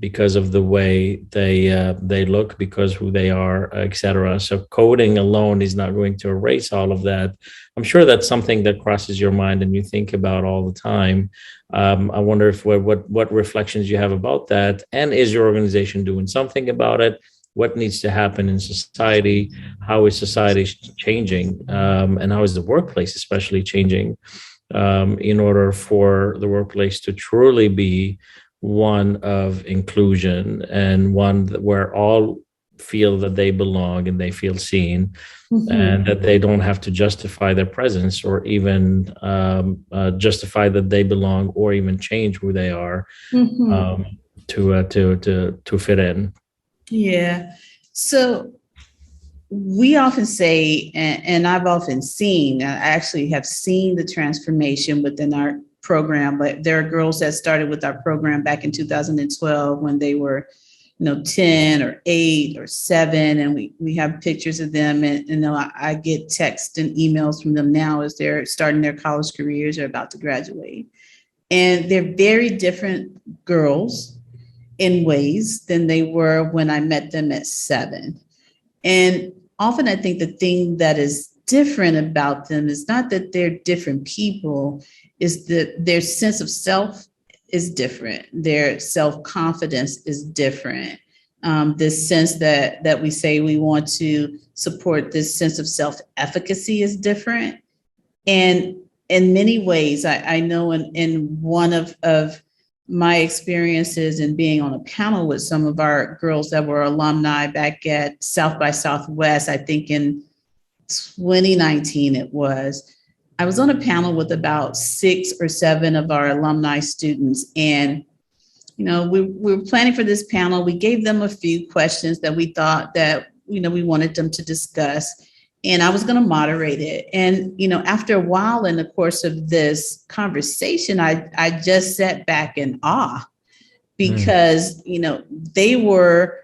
because of the way they look, because who they are, etc. So coding alone is not going to erase all of that. I'm sure that's something that crosses your mind and you think about all the time. I wonder if what reflections you have about that, and is your organization doing something about it? What needs to happen in society? How is society changing, and how is the workplace especially changing, in order for the workplace to truly be one of inclusion and one where all feel that they belong and they feel seen, and that they don't have to justify their presence, or even justify that they belong, or even change who they are, Mhm. to fit in. Yeah. So we often say, and I've often seen, I actually have seen the transformation within our program, but there are girls that started with our program back in 2012 when they were, 10 or 8 or 7. And we have pictures of them. And I get texts and emails from them now as they're starting their college careers or about to graduate. And they're very different girls in ways than they were when I met them at 7. And often I think the thing that is different about them is not that they're different people, is that their sense of self is different. Their self-confidence is different. This sense that we say we want to support, this sense of self-efficacy is different. And in many ways, I know in one of my experiences in being on a panel with some of our girls that were alumni back at South by Southwest, I think in 2019 it was, I was on a panel with about 6 or 7 of our alumni students. And, we were planning for this panel. We gave them a few questions that we thought that, we wanted them to discuss. And I was going to moderate it. And, after a while in the course of this conversation, I just sat back in awe because, they were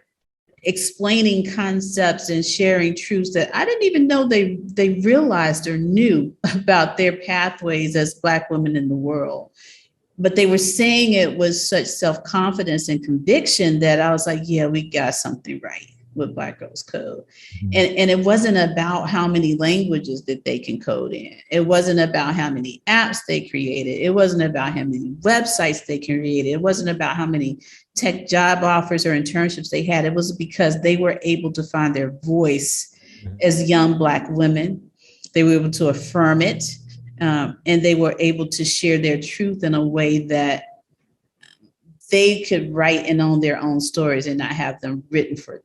explaining concepts and sharing truths that I didn't even know they realized or knew about their pathways as Black women in the world. But they were saying it with such self-confidence and conviction that I was like, yeah, we got something right with Black Girls Code. And it wasn't about how many languages that they can code in. It wasn't about how many apps they created. It wasn't about how many websites they created. It wasn't about how many tech job offers or internships they had. It was because they were able to find their voice as young Black women. They were able to affirm it, and they were able to share their truth in a way that they could write and own their own stories and not have them written for them.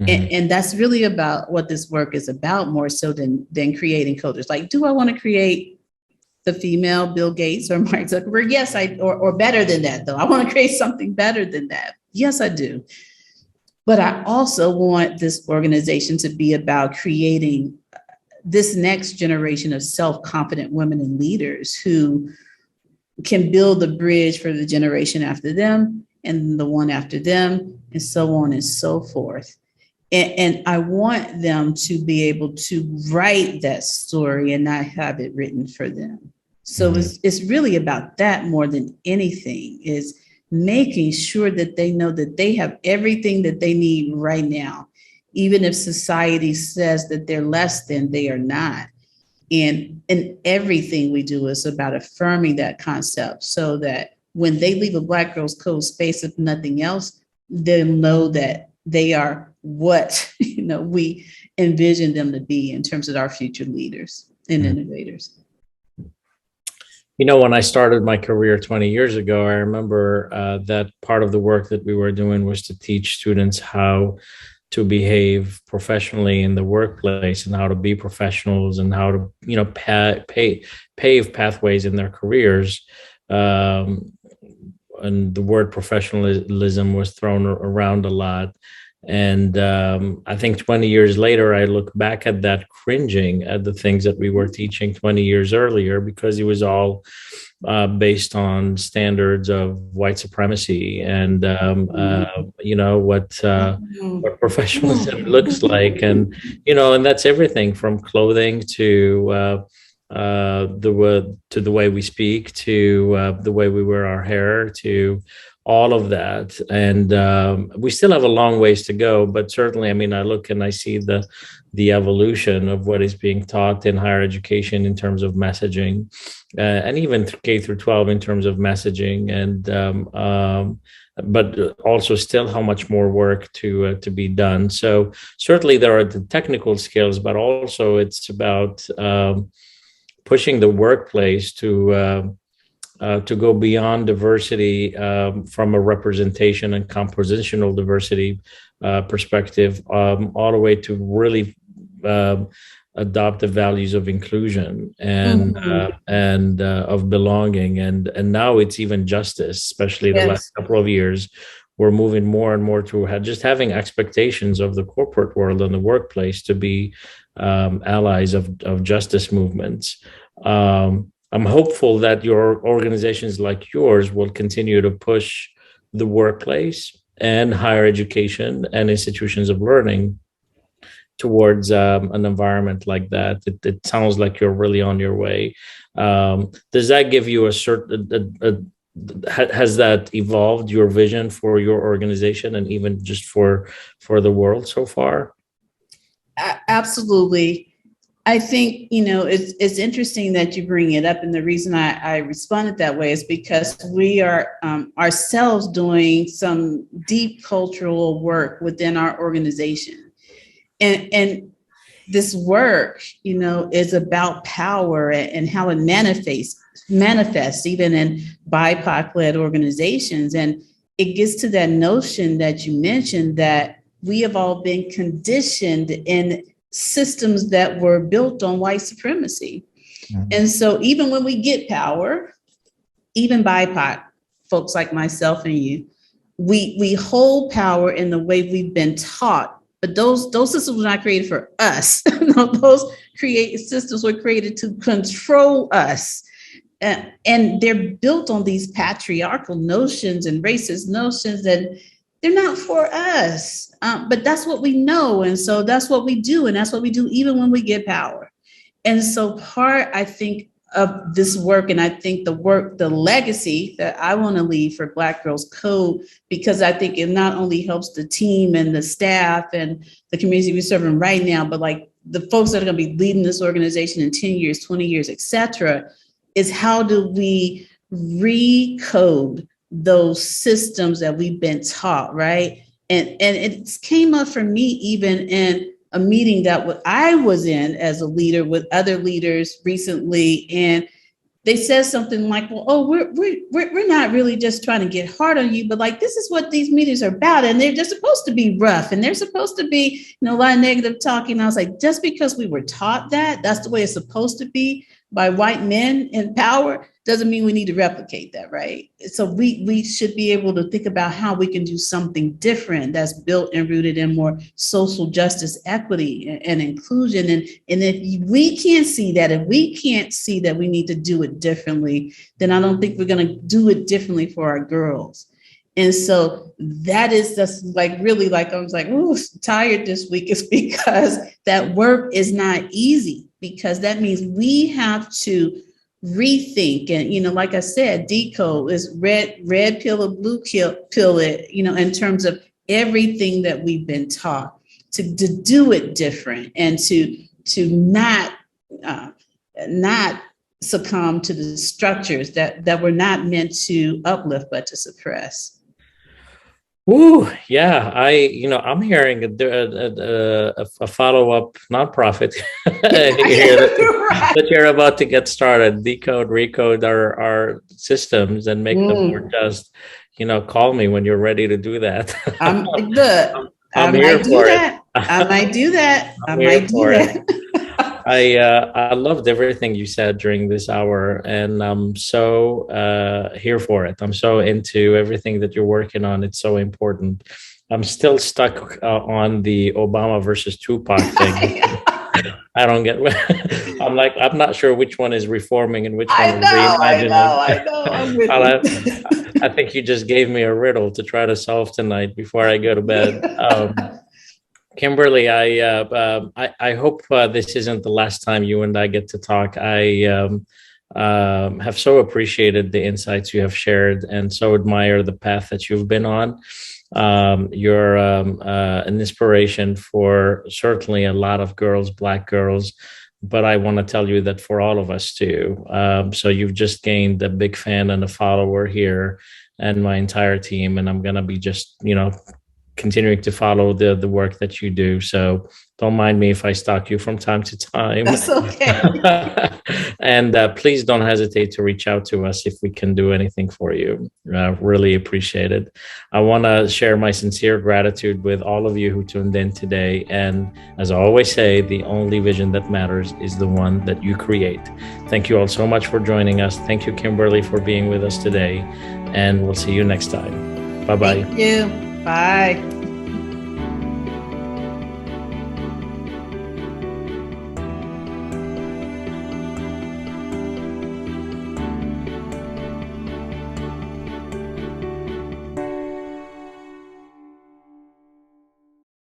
And that's really about what this work is about, more so than creating cultures. Like, do I want to create the female Bill Gates or Mark Zuckerberg? Yes, or better than that, though. I want to create something better than that. Yes, I do. But I also want this organization to be about creating this next generation of self-confident women and leaders who can build the bridge for the generation after them and the one after them, and so on and so forth. And I want them to be able to write that story and not have it written for them. So it's really about that more than anything, is making sure that they know that they have everything that they need right now, even if society says that they're less than, they are not. And everything we do is about affirming that concept, so that when they leave a Black Girls Code space, if nothing else, they'll know that they are what we envision them to be in terms of our future leaders and innovators. When I started my career 20 years ago, I remember that part of the work that we were doing was to teach students how to behave professionally in the workplace and how to be professionals and how to pave pathways in their careers. And the word professionalism was thrown around a lot. And I think 20 years later, I look back at that cringing at the things that we were teaching 20 years earlier, because it was all based on standards of white supremacy and, what professionalism looks like. And, and that's everything from clothing to the way we speak, to the way we wear our hair, to all of that. And we still have a long ways to go, but certainly, I look and I see the evolution of what is being taught in higher education in terms of messaging, and even K through 12 in terms of messaging, and but also still how much more work to be done. So certainly there are the technical skills, but also it's about pushing the workplace to go beyond diversity from a representation and compositional diversity perspective, all the way to really adopt the values of inclusion and of belonging, and now it's even justice, especially the last couple of years. We're moving more and more to just having expectations of the corporate world and the workplace to be allies of justice movements. I'm hopeful that your organizations like yours will continue to push the workplace and higher education and institutions of learning towards an environment like that. It sounds like you're really on your way. Does that give you has that evolved your vision for your organization and even just for the world so far? Absolutely. I think, it's interesting that you bring it up. And the reason I responded that way is because we are ourselves doing some deep cultural work within our organization. And this work, is about power and how it manifests even in BIPOC-led organizations. And it gets to that notion that you mentioned, that we have all been conditioned in systems that were built on white supremacy. Mm-hmm. And so even when we get power, even BIPOC folks like myself and you, we hold power in the way we've been taught. But those systems were not created for us. Those systems were created to control us. And they're built on these patriarchal notions and racist notions that they're not for us, but that's what we know. And so that's what we do. And that's what we do even when we get power. And so part, I think, of this work, and I think the legacy that I want to leave for Black Girls Code, because I think it not only helps the team and the staff and the community we're serving right now, but like the folks that are going to be leading this organization in 10 years, 20 years, et cetera, is how do we recode those systems that we've been taught, right? And it came up for me even in a meeting that I was in as a leader with other leaders recently, and they said something like, well, oh, we're not really just trying to get hard on you, but like, this is what these meetings are about. And they're just supposed to be rough, and they're supposed to be, a lot of negative talking. And I was like, just because we were taught that, that's the way it's supposed to be by white men in power, doesn't mean we need to replicate that, right? So we should be able to think about how we can do something different that's built and rooted in more social justice, equity, and inclusion. And if we can't see that, if we can't see that we need to do it differently, then I don't think we're going to do it differently for our girls. And so that is just like, really, like, I was like, ooh, tired this week, is because that work is not easy, because that means we have to rethink. And, like I said, decode is red pill or blue pill it, in terms of everything that we've been taught to do it different, and to not succumb to the structures that were not meant to uplift, but to suppress. Ooh, yeah. I'm hearing a follow-up nonprofit here that you're about to get started. Decode, recode our systems and make them more just. Call me when you're ready to do that. I'm here for it. I might do that. I might do that. I loved everything you said during this hour, and I'm so here for it. I'm so into everything that you're working on. It's so important. I'm still stuck on the Obama versus Tupac thing. I don't get. I'm not sure which one is reforming and which one is reimagining. I know. I'm with you. I think you just gave me a riddle to try to solve tonight before I go to bed. Kimberly, I hope this isn't the last time you and I get to talk. I have so appreciated the insights you have shared, and so admire the path that you've been on. You're an inspiration for certainly a lot of girls, Black girls, but I want to tell you that for all of us too. So you've just gained a big fan and a follower here, and my entire team, and I'm going to be just, continuing to follow the work that you do. So don't mind me if I stalk you from time to time. That's okay. And please don't hesitate to reach out to us if we can do anything for you. Really appreciate it. I want to share my sincere gratitude with all of you who tuned in today. And as I always say, the only vision that matters is the one that you create. Thank you all so much for joining us. Thank you, Kimberly, for being with us today. And we'll see you next time. Bye-bye. Thank you. Bye.